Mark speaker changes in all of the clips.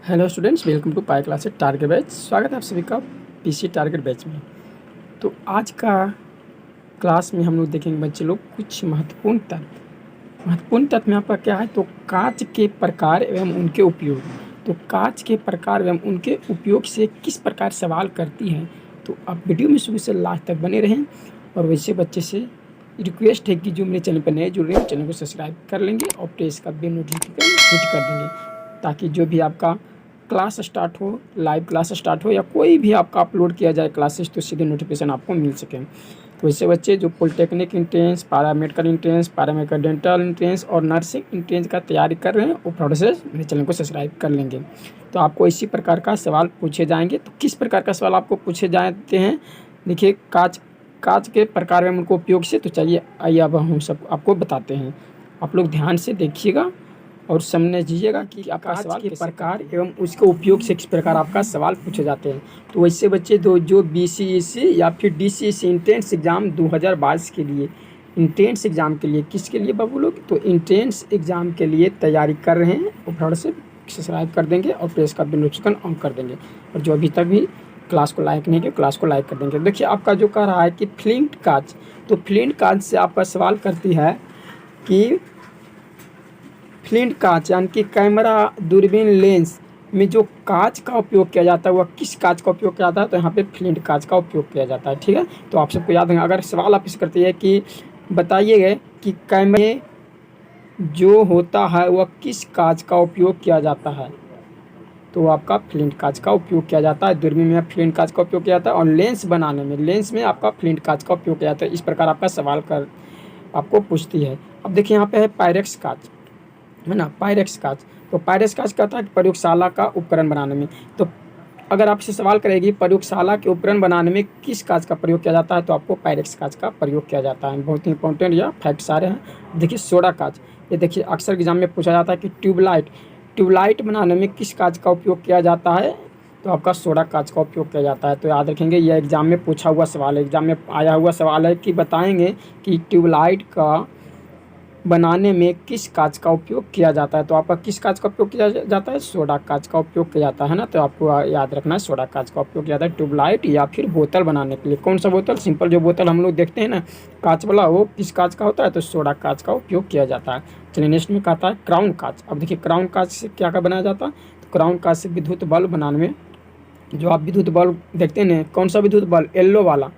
Speaker 1: Hello students, welcome to pi classes target batch. स्वागत है आप सभी का पीसी टारगेट बैच में। तो आज का क्लास में हम लोग देखेंगे बच्चे लोग कुछ महत्वपूर्ण तत्व में आपका क्या है, तो कांच के प्रकार एवं उनके उपयोग। तो कांच के प्रकार एवं उनके उपयोग से किस प्रकार सवाल करती हैं। तो आप वीडियो में शुरू से लास्ट तक बने रहें। और वैसे बच्चे से रिक्वेस्ट है कि जो मेरे चैनल पर नए जुड़ रहे हैं चैनल को सब्सक्राइब कर लेंगे और प्रेस का बेल नोटिफिकेशन हिट कर देंगे, ताकि जो भी आपका क्लास स्टार्ट हो, लाइव क्लास स्टार्ट हो या कोई भी आपका अपलोड किया जाए क्लासेस, तो सीधे नोटिफिकेशन आपको मिल सके। तो ऐसे बच्चे जो polytechnic entrance, paramedical entrance, paramedical dental entrance और नर्सिंग इंट्रेंस का तैयारी कर रहे हैं, वो प्रोसेस मेरे चैनल को सब्सक्राइब कर लेंगे। तो आपको इसी प्रकार का सवाल पूछे जाएंगे। तो किस प्रकार का सवाल आपको पूछे जाते हैं, देखिए कांच के प्रकार में उनको उपयोग से। तो चलिए आइए अब हम सब आपको बताते हैं। आप लोग ध्यान से देखिएगा और समझिएगा कि आपका सवाल के प्रकार एवं उसके उपयोग से किस प्रकार आपका सवाल पूछे जाते हैं। तो वैसे बच्चे जो BCEC या फिर DCEC इंट्रेंस एग्ज़ाम 2022 के लिए, इंट्रेंस एग्ज़ाम के लिए किसके लिए बाबू लोग, तो इंट्रेंस एग्ज़ाम के लिए तैयारी कर रहे हैं, वो फटाफट से सब्सक्राइब कर देंगे और प्रेस का बेल नोटिफिकेशन ऑन कर देंगे। और जो अभी तक भी क्लास को लाइक नहीं किया, क्लास को लाइक कर देंगे। देखिए आपका जो कह रहा है कि फ्लिंट कांच, तो फ्लिंट कांच से आपका सवाल करती है कि फ्लिंट कांच यानी कि कैमरा दूरबीन लेंस में जो कांच का उपयोग किया जाता है वह किस कांच का उपयोग किया जाता है, तो यहाँ पे फ्लिंट कांच का उपयोग किया जाता है। ठीक है, तो आप सबको याद है। अगर सवाल आप इस करते हैं कि बताइए कि कैमरे जो होता है वह किस कांच का उपयोग किया जाता है, तो आपका फ्लिंट कांच का उपयोग किया जाता है। दूरबीन में फ्लिंट कांच का उपयोग किया जाता है और लेंस बनाने में, लेंस में आपका फ्लिंट कांच का उपयोग किया जाता है। इस प्रकार आपका सवाल कर आपको पूछती है। अब देखिए यहाँ पे है पायरेक्स कांच, है ना, पायरेक्स कांच। तो पायरेक्स कांच कहता है कि प्रयोगशाला का उपकरण बनाने में। तो अगर आपसे सवाल करेगी प्रयोगशाला के उपकरण बनाने में किस कांच का प्रयोग किया जाता है, तो आपको पायरेक्स कांच का प्रयोग किया जाता है। बहुत ही इंपॉर्टेंट या फैक्ट सारे हैं। देखिए सोडा कांच, ये देखिए अक्सर एग्जाम में पूछा जाता है कि ट्यूबलाइट बनाने में किस कांच का उपयोग किया जाता है, तो आपका सोडा कांच का उपयोग किया जाता है। तो याद रखेंगे, यह एग्जाम में पूछा हुआ सवाल है, एग्जाम में आया हुआ सवाल है कि बताएंगे कि ट्यूबलाइट का बनाने में किस कांच का उपयोग किया जाता है। तो आपका किस कांच का उपयोग किया जाता है, सोडा कांच का उपयोग किया जाता है ना। तो आपको याद रखना है सोडा कांच का उपयोग किया जाता है ट्यूबलाइट या फिर बोतल बनाने के लिए। कौन सा बोतल, सिंपल जो बोतल हम लोग देखते हैं ना कांच वाला, वो किस कांच का होता है, तो सोडा कांच का उपयोग किया जाता है। चलिए नेक्स्ट में कहता है क्राउन कांच। अब देखिए क्राउन कांच से क्या क्या बनाया जाता है, तो क्राउन कांच से विद्युत बल्ब बनाने में, जो आप विद्युत बल्ब देखते हैं, कौन सा विद्युत बल्ब,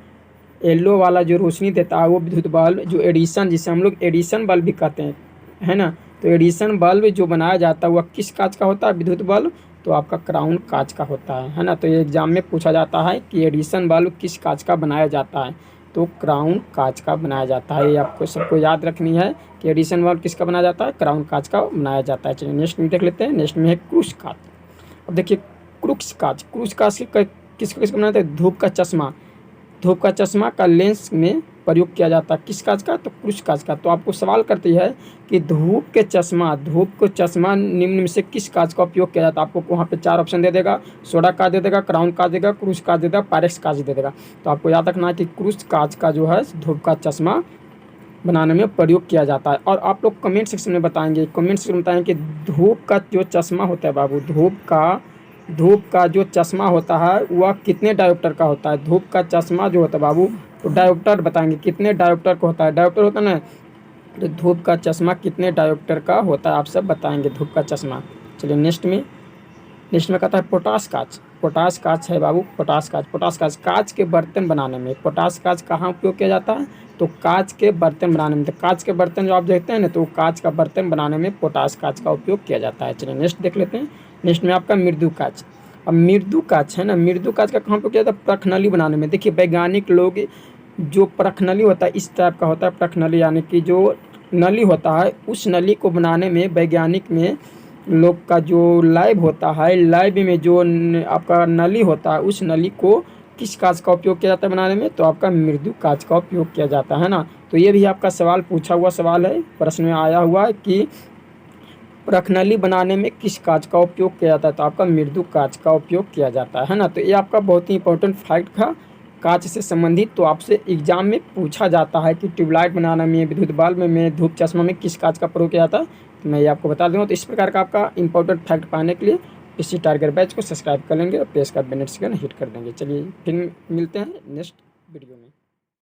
Speaker 1: येलो वाला जो रोशनी देता है वो विद्युत बल्ब, जो एडिशन, जिसे हम लोग एडिशन बल्ब भी कहते हैं, है ना। तो एडिशन बल्ब जो बनाया जाता है वह किस कांच का होता है, विद्युत बल्ब, तो आपका क्राउन कांच का होता है ना। तो ये एग्जाम में पूछा जाता है कि एडिशन बल्ब किस कांच का बनाया जाता है, तो क्राउन कांच का बनाया जाता है। ये आपको सबको याद रखनी है कि एडिशन बल्ब किसका बनाया जाता है, क्राउन कांच का बनाया जाता है। चलिए नेक्स्ट में देख लेते हैं। नेक्स्ट में है क्रूस कांच। अब देखिए क्रूस कांच किसका बनाते हैं, धूप का चश्मा का लेंस में प्रयोग किया जाता है। किस कांच का, तो क्रूस कांच का। तो आपको सवाल करती है कि धूप को चश्मा निम्न में से किस कांच का उपयोग किया जाता है। आपको वहाँ पे 4 ऑप्शन दे देगा, सोडा कांच दे देगा, क्राउन कांच देगा, क्रूस कांच दे देगा, पायरेक्स कांच दे देगा। तो आपको याद रखना है कि क्रूस कांच का जो है धूप का चश्मा बनाने में प्रयोग किया जाता है। और आप लोग कमेंट सेक्शन में बताएंगे, कि धूप का जो चश्मा होता है बाबू, धूप का जो चश्मा होता है वह कितने डायोप्टर का होता है। धूप का चश्मा जो होता है बाबू, तो डायोप्टर बताएंगे कितने डायोप्टर का होता है, डायोप्टर होता है ना। तो धूप का चश्मा कितने डायोप्टर का होता है, आप सब बताएंगे धूप का चश्मा। चलिए नेक्स्ट में कहता है पोटास कांच है बाबू। पोटास कांच कांच के बर्तन बनाने में, पोटास कांच कहाँ उपयोग किया जाता है, तो कांच के बर्तन बनाने में। तो कांच के बर्तन जो आप देखते हैं ना, तो कांच का बर्तन बनाने में पोटास कांच का उपयोग किया जाता है। चलिए नेक्स्ट देख लेते हैं। नेक्स्ट में आपका मृदु कांच। अब मृदु कांच है ना, मृदु कांच का कहाँ उपयोग किया जाता है, प्रखनली बनाने में। देखिए वैज्ञानिक लोग, जो प्रखनली होता है इस टाइप का होता है प्रखनली, यानी कि जो नली होता है उस नली को बनाने में वैज्ञानिक में लोग का जो लैब होता है, लैब में जो आपका नली होता है उस नली को किस कांच का उपयोग किया जाता है बनाने में, तो आपका मृदु कांच का उपयोग किया जाता है ना। तो ये भी आपका सवाल पूछा हुआ सवाल है, प्रश्न में आया हुआ है कि प्रखनली बनाने में किस कांच का उपयोग किया जाता है, तो आपका मृदु कांच का उपयोग किया जाता है ना। तो ये आपका बहुत ही इंपॉर्टेंट फैक्ट था कांच से संबंधित। तो आपसे एग्जाम में पूछा जाता है कि ट्यूबलाइट बनाने में, विद्युत बल्ब में, धूप चश्मा में किस कांच का प्रयोग किया जाता है, तो मैं ये आपको बता दूँगा। तो इस प्रकार का आपका इंपॉर्टेंट फैक्ट पाने के लिए इसी टारगेट बैच को सब्सक्राइब कर लेंगे और प्रेस का बेल नोटिफिकेशन हिट कर देंगे। चलिए फिर मिलते हैं नेक्स्ट वीडियो में।